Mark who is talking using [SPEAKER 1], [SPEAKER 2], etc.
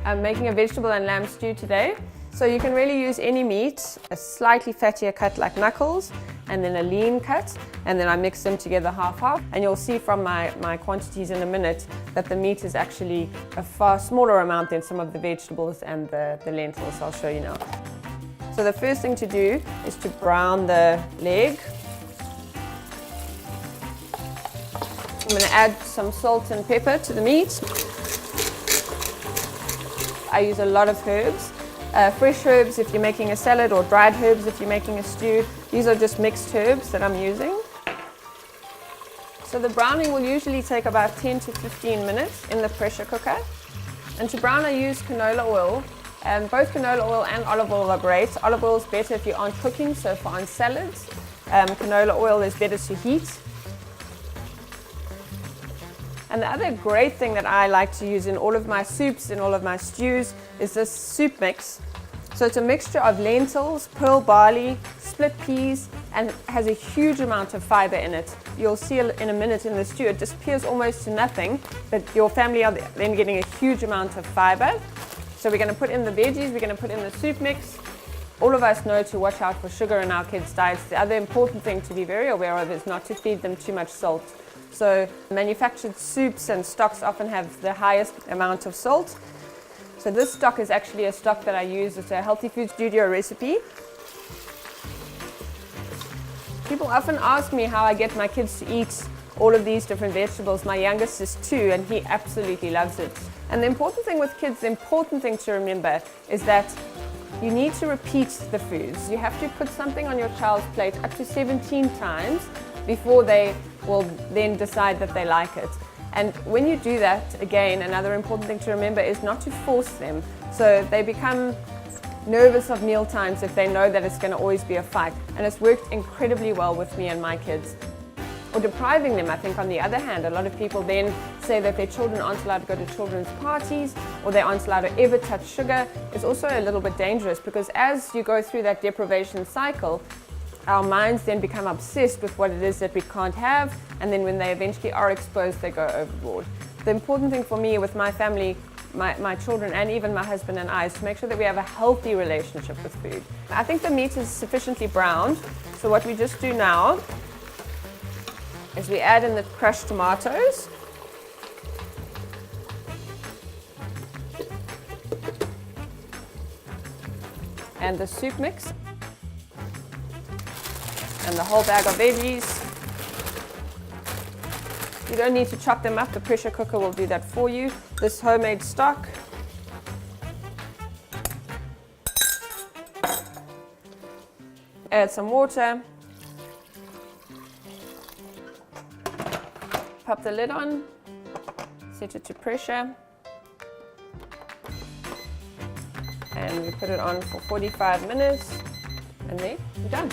[SPEAKER 1] I'm making a vegetable and lamb stew today. So you can really use any meat, a slightly fattier cut like knuckles, and then a lean cut, and then I mix them together half-half. And you'll see from my quantities in a minute that the meat is actually a far smaller amount than some of the vegetables and the lentils. I'll show you now. So the first thing to do is to brown the leg. I'm going to add some salt and pepper to the meat. I use a lot of herbs. Fresh herbs if you're making a salad, or dried herbs if you're making a stew. These are just mixed herbs that I'm using. So the browning will usually take about 10 to 15 minutes in the pressure cooker. And to brown I use canola oil. Both canola oil and olive oil are great. Olive oil is better if you aren't cooking, so for on salads. Canola oil is better to heat. And the other great thing that I like to use in all of my soups, in all of my stews, is this soup mix. So it's a mixture of lentils, pearl barley, split peas, and has a huge amount of fibre in it. You'll see in a minute in the stew, it disappears almost to nothing, but your family are then getting a huge amount of fibre. So we're going to put in the veggies, we're going to put in the soup mix. All of us know to watch out for sugar in our kids' diets. The other important thing to be very aware of is not to feed them too much salt. So manufactured soups and stocks often have the highest amount of salt. So this stock is actually a stock that I use. It's a Healthy Food Studio recipe. People often ask me how I get my kids to eat all of these different vegetables. My youngest is 2 and he absolutely loves it. And the important thing with kids, the important thing to remember is that you need to repeat the foods. You have to put something on your child's plate up to 17 times before they will then decide that they like it. And when you do that, again, another important thing to remember is not to force them. So they become nervous of meal times if they know that it's going to always be a fight. And it's worked incredibly well with me and my kids. Or depriving them, I think, on the other hand, a lot of people then say that their children aren't allowed to go to children's parties, or they aren't allowed to ever touch sugar. It's also a little bit dangerous, because as you go through that deprivation cycle, our minds then become obsessed with what it is that we can't have, and then when they eventually are exposed, they go overboard. The important thing for me with my family, my children, and even my husband and I, is to make sure that we have a healthy relationship with food. I think the meat is sufficiently browned, so what we just do now is we add in the crushed tomatoes. And the soup mix. And the whole bag of veggies. You don't need to chop them up, the pressure cooker will do that for you. This homemade stock. Add some water. Pop the lid on, set it to pressure, and we put it on for 45 minutes, and then we're done.